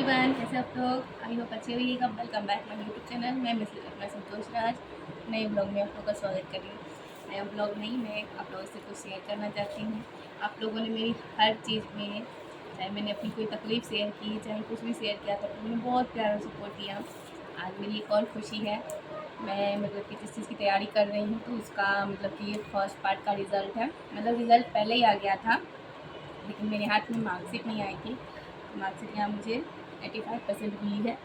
Everyone, कैसे आप लोग? आई होप अच्छे रहिएगा। Welcome back my YouTube channel. मैं मिसेस अपना संतोष राज नए ब्लॉग में आप लोगों का स्वागत कर रही हूँ। नया ब्लॉग नहीं, मैं आप लोगों से कुछ शेयर करना चाहती हूँ। आप लोगों ने मेरी हर चीज़ में, चाहे मैंने अपनी कोई तकलीफ़ शेयर की, चाहे कुछ भी शेयर किया, तो उन्होंने बहुत प्यारा सपोर्ट दिया। आज मेरी एक और खुशी है। मैं मतलब कि जिस चीज़ की तैयारी कर रही हूँ, तो उसका मतलब कि ये फर्स्ट पार्ट का रिज़ल्ट है। मतलब रिज़ल्ट पहले ही आ गया था, लेकिन मेरे हाथ में मार्कशीट नहीं आई थी। मार्कशीट यहाँ मुझे 85% मिली है।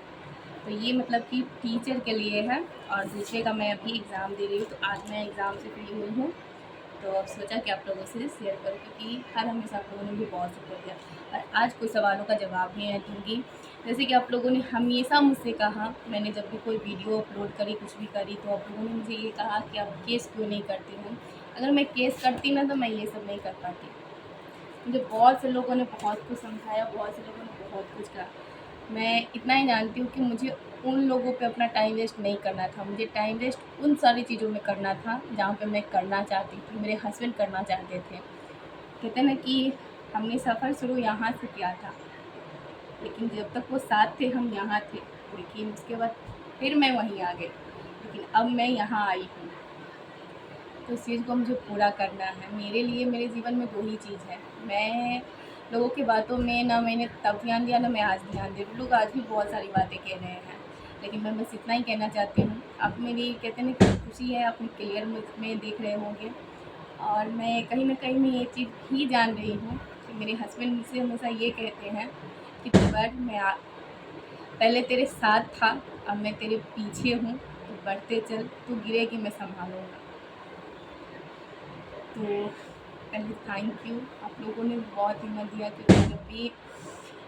तो ये मतलब कि टीचर के लिए है, और दूसरे का मैं अभी एग्ज़ाम दे रही हूँ। तो आज मैं एग्ज़ाम से फ्री हुई हूँ, तो अब सोचा कि आप लोगों से शेयर करूँ, क्योंकि हर हमेशा आप लोगों ने मुझे बहुत सपोर्ट दिया। और आज कुछ सवालों का जवाब भी मैं दूँगी। जैसे कि आप लोगों ने हमेशा मुझसे कहा, मैंने जब भी कोई वीडियो अपलोड करी, कुछ भी करी, तो आप लोगों ने मुझे ये कहा कि आप केस क्यों नहीं करती हो। अगर मैं केस करती ना, तो मैं ये सब नहीं कर पाती। मुझे बहुत से लोगों ने बहुत कुछ समझाया, बहुत से लोगों ने बहुत कुछ कहा। मैं इतना ही जानती हूँ कि मुझे उन लोगों पे अपना टाइम वेस्ट नहीं करना था। मुझे टाइम वेस्ट उन सारी चीज़ों में करना था जहाँ पे मैं करना चाहती थी, मेरे हस्बैंड करना चाहते थे। कहते हैं ना कि हमने सफ़र शुरू यहाँ से किया था, लेकिन जब तक वो साथ थे हम यहाँ थे। लेकिन उसके बाद फिर मैं वहीं आ गई, लेकिन अब मैं यहाँ आई हूँ। तो उस चीज़ को मुझे पूरा करना है। मेरे लिए मेरे जीवन में 2 ही चीज़ है। मैं लोगों की बातों में ना मैंने तब ध्यान दिया, ना मैं आज ध्यान दे रही हूँ। लोग आज भी बहुत सारी बातें कह रहे हैं, लेकिन मैं बस इतना ही कहना चाहती हूँ। आप मेरी कहते हैं ना कि खुशी है, अपनी क्लियर में देख रहे होंगे। और मैं कहीं न कहीं मैं ये चीज़ भी जान रही हूँ कि मेरे हस्बैंड मुझसे हमेशा ये कहते हैं कि तू बढ़, पहले तेरे साथ था, अब मैं तेरे पीछे हूँ, तो बढ़ते चल, तू गिरेगी मैं सँभालूँगा। तो पहले थैंक यू, आप लोगों ने बहुत हिम्मत दिया, क्योंकि जब भी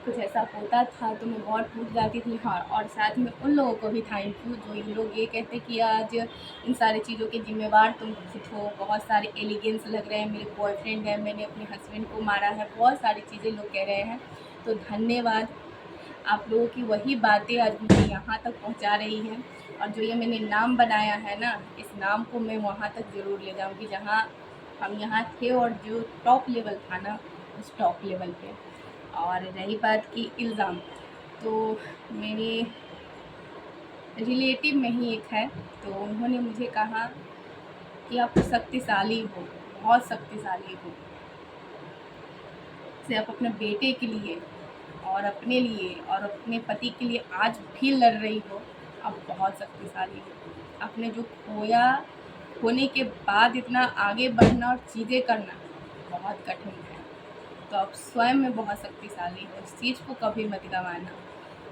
कुछ ऐसा होता था तो मैं बहुत टूट जाती थी। हाँ, और साथ में उन लोगों को भी थैंक यू जो ये लोग ये कहते कि आज इन सारी चीज़ों के ज़िम्मेवार तुम खुद हो। बहुत सारे एलिगेंस लग रहे हैं, मेरे बॉयफ्रेंड है, मैंने अपने हस्बैंड को मारा है, बहुत सारी चीज़ें लोग कह रहे हैं। तो धन्यवाद, आप लोगों की वही बातें आज मुझे यहाँ तक पहुँचा रही हैं। और जो ये मैंने नाम बनाया है ना, इस नाम को मैं वहाँ तक ज़रूर ले जाऊँगी जहाँ हम यहाँ थे, और जो टॉप लेवल था ना, उस टॉप लेवल पे। और रही बात की इल्ज़ाम, तो मेरे रिलेटिव में ही एक है, तो उन्होंने मुझे कहा कि आप शक्तिशाली हो, बहुत शक्तिशाली हो। से आप अपने बेटे के लिए और अपने लिए और अपने पति के लिए आज भी लड़ रही हो, आप बहुत शक्तिशाली हो। आपने जो खोया, खोने के बाद इतना आगे बढ़ना और चीज़ें करना बहुत कठिन है। तो आप स्वयं में बहुत शक्तिशाली हो, इस चीज़ को कभी मत गँवाना।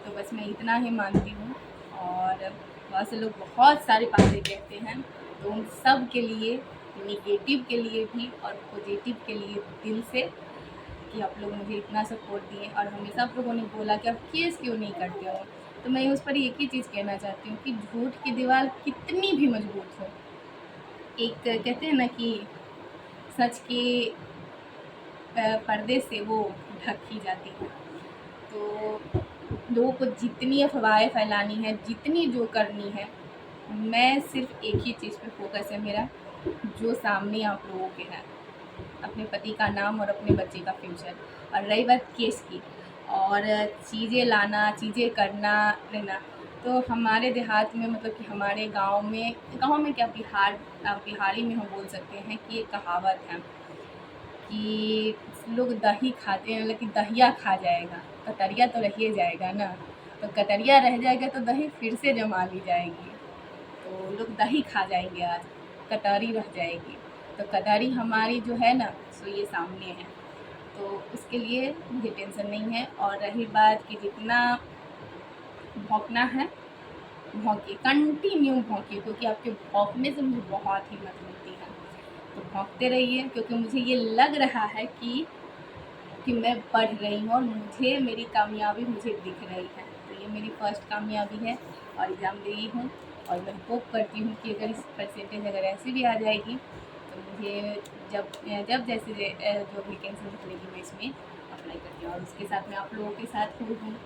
तो बस मैं इतना ही मानती हूँ। और बहुत से लोग बहुत सारी बातें कहते हैं, तो उन सब के लिए, नेगेटिव के लिए भी और पॉजिटिव के लिए दिल से, कि आप लोग मुझे इतना सपोर्ट दिए। और हमेशा आप लोगों ने बोला कि आप केस क्यों नहीं करते हो, तो मैं उस पर एक ही चीज़ कहना चाहती हूँ कि झूठ की दीवार कितनी भी मजबूत हो, एक कहते हैं ना कि सच के पर्दे से वो ढक ही जाती है। तो लोगों को जितनी अफवाहें फैलानी है, जितनी जो करनी है, मैं सिर्फ एक ही चीज़ पे फोकस है मेरा, जो सामने आप लोगों के है, अपने पति का नाम और अपने बच्चे का फ्यूचर। और रही बात केस की और चीज़ें लाना, चीज़ें करना रहना, तो हमारे देहात में मतलब कि हमारे गांव में क्या, बिहारी में हम बोल सकते हैं कि एक कहावत है कि लोग दही खाते हैं, लेकिन दहिया खा जाएगा, कतरिया तो रह ही जाएगा ना। तो कतरिया रह जाएगा तो दही फिर से जमा ली जाएगी। तो लोग दही खा जाएंगे आज, कटोरी रह जाएगी। तो कटोरी हमारी जो है ना, सो ये सामने है। तो उसके लिए मुझे टेंशन नहीं है। और रही बात कि जितना भौंकना है, भौंकिए, कंटिन्यू भौंकिए, क्योंकि आपके भौंकने से मुझे बहुत हिम्मत मिलती है। तो भौंकते रहिए, क्योंकि मुझे ये लग रहा है कि मैं बढ़ रही हूँ, और मुझे मेरी कामयाबी मुझे दिख रही है। तो ये मेरी फर्स्ट कामयाबी है, और एग्ज़ाम दे रही हूँ। और मैं होप करती हूँ कि अगर इस परसेंटेज अगर ऐसी भी आ जाएगी, तो मुझे जब जब जैसे जो वैकेंसी निकलेगी, मैं इसमें अप्लाई करती हूँ। और उसके साथ मैं आप लोगों के साथ हूँ,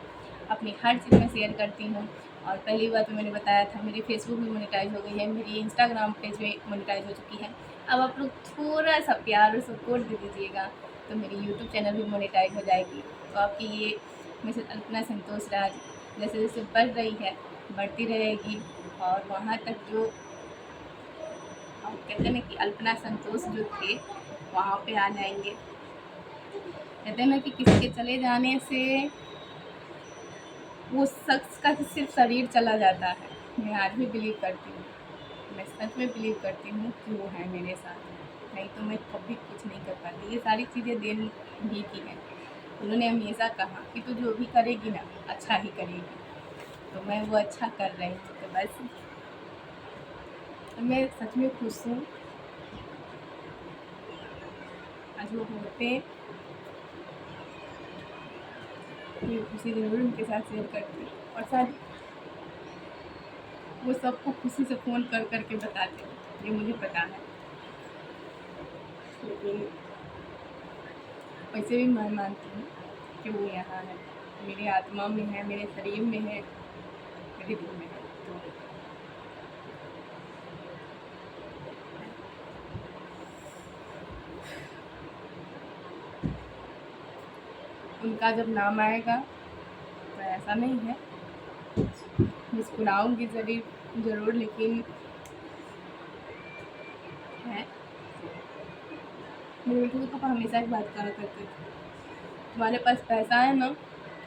अपनी हर चीज़ में शेयर करती हूँ। और पहली बात तो मैंने बताया था, मेरी फेसबुक भी मोनेटाइज हो गई है, मेरी इंस्टाग्राम पेज भी मोनेटाइज हो चुकी है। अब आप लोग थोड़ा सा प्यार और सपोर्ट दे दीजिएगा, तो मेरी यूट्यूब चैनल भी मोनेटाइज हो जाएगी। तो आपकी ये मिसेस अल्पना संतोष राज जैसे जैसे बढ़ रही है, बढ़ती रहेगी, और वहाँ तक जो हम कहते हैं ना कि अल्पना संतोष जो थे वहाँ पे आ जाएंगे। कहते हैं ना कि किसी के चले जाने से वो शख्स का सिर्फ शरीर चला जाता है। मैं आज भी बिलीव करती हूँ, मैं सच में बिलीव करती हूँ कि वो है मेरे साथ, नहीं तो मैं कभी कुछ नहीं कर पाती। ये सारी चीज़ें देन ही की हैं। उन्होंने हमेशा कहा कि तू जो भी करेगी ना अच्छा ही करेगी, तो मैं वो अच्छा कर रही हूँ। तो बस मैं सच में खुश हूँ। आज वो होते ये खुशी ज़रूर उनके साथ शेयर करती, और शायद वो सबको खुशी से फ़ोन कर कर के बताते, ये मुझे पता है। लेकिन वैसे भी मैं मानती हूँ कि वो यहाँ है, मेरी आत्मा में है, मेरे शरीर में है, मेरे दिल में है। तो उनका जब नाम आएगा तो ऐसा नहीं है, मुस्कुराऊंगी ज़रूर, लेकिन है। मेरे बेटे के पापा हमेशा एक बात कहा करते थे, तुम्हारे पास पैसा है ना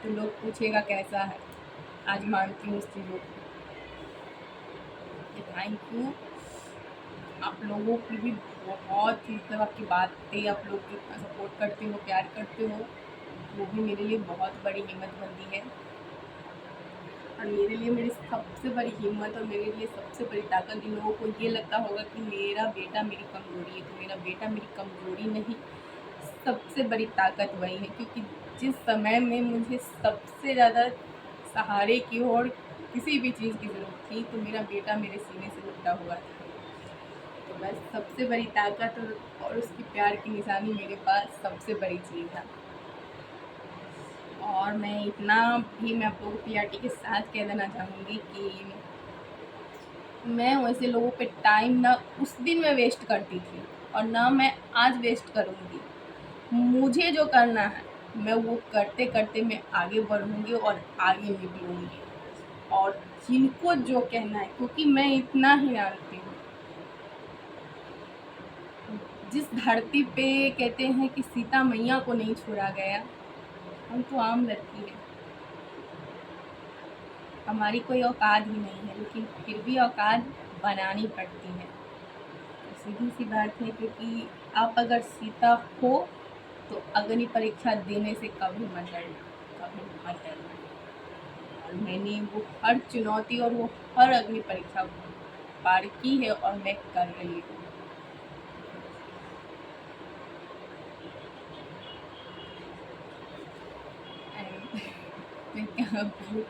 तो लोग पूछेगा कैसा है। आज मानती हूँ उस चीज़ों को। थैंक यू, आप लोगों की भी बहुत मतलब आपकी बातें, आप लोग जितना सपोर्ट करते हो, प्यार करते हो, वो भी मेरे लिए बहुत बड़ी हिम्मत बनती है। और मेरे लिए मेरी सबसे बड़ी हिम्मत और मेरे लिए सबसे बड़ी ताकत, इन लोगों को ये लगता होगा कि मेरा बेटा मेरी कमज़ोरी है, तो मेरा बेटा मेरी कमज़ोरी नहीं, सबसे बड़ी ताकत वही है। क्योंकि जिस समय में मुझे सबसे ज़्यादा सहारे की और किसी भी चीज़ की ज़रूरत थी, तो मेरा बेटा मेरे सीने से लिपटा हुआ था। तो बस सबसे बड़ी ताकत और उसकी प्यार की निशानी मेरे पास सबसे बड़ी चीज़ है। और मैं इतना भी मैं आप लोगों को क्लियरिटी के साथ कह देना चाहूँगी कि मैं वैसे लोगों पे टाइम ना उस दिन मैं वेस्ट करती थी और ना मैं आज वेस्ट करूँगी। मुझे जो करना है मैं वो करते करते मैं आगे बढ़ूँगी और आगे निकलूँगी। और जिनको जो कहना है, क्योंकि मैं इतना ही जानती हूँ, जिस धरती पे कहते हैं कि सीता मैया को नहीं छोड़ा गया, हम तो आम लड़की है, हमारी कोई औकात ही नहीं है, लेकिन फिर भी औकात बनानी पड़ती है। तो सीधी सी बात है, क्योंकि आप अगर सीता हो तो अग्नि परीक्षा देने से कभी मत डरना, कभी मत डरना। और मैंने वो हर चुनौती और वो हर अग्नि परीक्षा पार की है और मैं कर रही हूँ। मैं क्या बोलूं,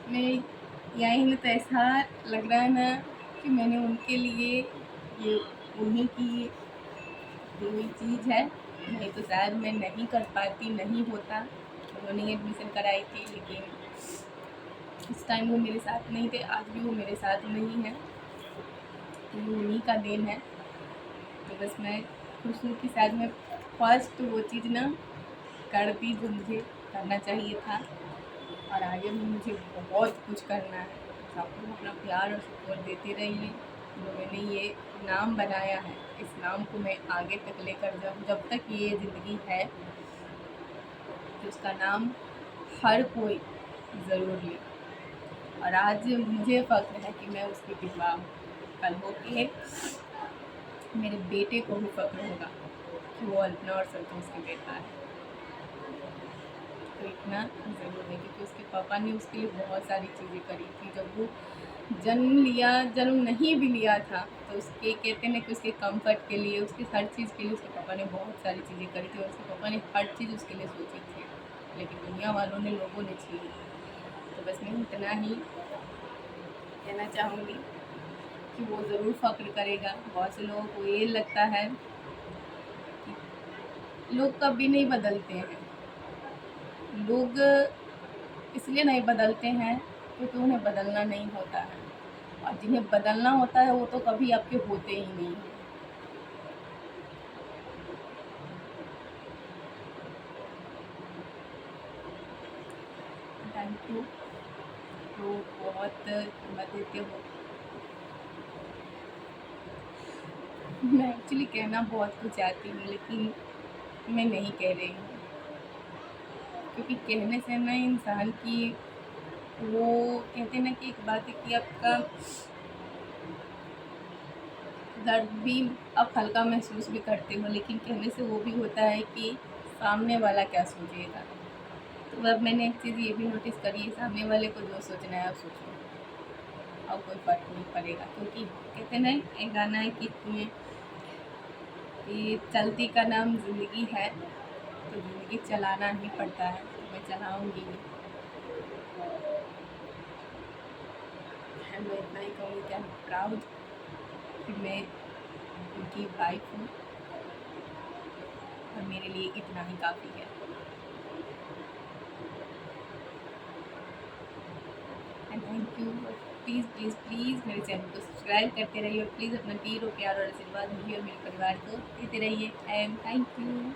मैं यही ना, तो ऐसा लग रहा है ना कि मैंने उनके लिए ये उन्हीं की दी हुई चीज़ है, नहीं तो शायद मैं नहीं कर पाती, नहीं होता। उन्होंने एडमिशन कराई थी, लेकिन उस टाइम वो मेरे साथ नहीं थे, आज भी वो मेरे साथ नहीं है, तो ये उन्हीं का देन है। तो बस मैं खुश हूँ कि शायद मैं फर्स्ट वो चीज़ ना कर दी जो मुझे करना चाहिए था, और आगे भी मुझे बहुत कुछ करना है। तो आप लोग अपना प्यार और सपोर्ट देते रहिए। जो मैंने ये नाम बनाया है, इस नाम को मैं आगे तक लेकर जाऊँ, जब तक ये ज़िंदगी है, तो उसका नाम हर कोई ज़रूर ले। और आज मुझे फ़ख्र है कि मैं उसकी विधवा हूँ। कल हो के मेरे बेटे को भी फ़ख्र होगा कि वो अल्पना और संतोष के बेटा है। तो इतना ज़रूर है, क्योंकि उसके पापा ने उसके लिए बहुत सारी चीज़ें करी थी। जब वो जन्म नहीं भी लिया था, तो उसके कहते हैं कि उसके कंफर्ट के लिए, उसके हर चीज़ के लिए उसके पापा ने बहुत सारी चीज़ें करी थी, और उसके पापा ने हर चीज़ उसके लिए सोची थी, लेकिन दुनिया वालों ने, लोगों ने छीन ली। तो बस मैं इतना ही कहना चाहूँगी कि वो ज़रूर फ़ख्र करेगा। बहुत से लोगों को ये लगता है कि लोग कभी नहीं बदलते हैं, लोग इसलिए नहीं बदलते हैं क्योंकि उन्हें बदलना नहीं होता है, और जिन्हें बदलना होता है वो तो कभी आपके होते ही नहीं हैं। Thank you. तो बहुत हिम्मत देते हो। मैं एक्चुअली कहना बहुत कुछ चाहती हूँ, लेकिन मैं नहीं कह रही हूँ, क्योंकि कहने से ना इंसान की वो कहते हैं ना कि एक बात है कि आपका दर्द भी आप हल्का महसूस भी करते हो, लेकिन कहने से वो भी होता है कि सामने वाला क्या सोचेगा। तो अब मैंने एक चीज़ ये भी नोटिस करी है, सामने वाले को जो सोचना है आप सोचो, और कोई फ़र्क नहीं पड़ेगा। क्योंकि कहते हैं ना एक गाना है कि चलती का नाम ज़िंदगी है, तो ज़िंदगी चलाना ही पड़ता है, तो मैं चलाऊँगी। मैं इतना ही कहूँगी कि आई एम प्राउड कि मैं उनकी वाइफ हूँ, और मेरे लिए इतना ही काफ़ी है। And thank you. Please please please मेरे चैनल को सब्सक्राइब करते रहिए, और प्लीज़ अपना ढेरों प्यार और आशीर्वाद मुझे और मेरे परिवार को देते रहिए। And thank you.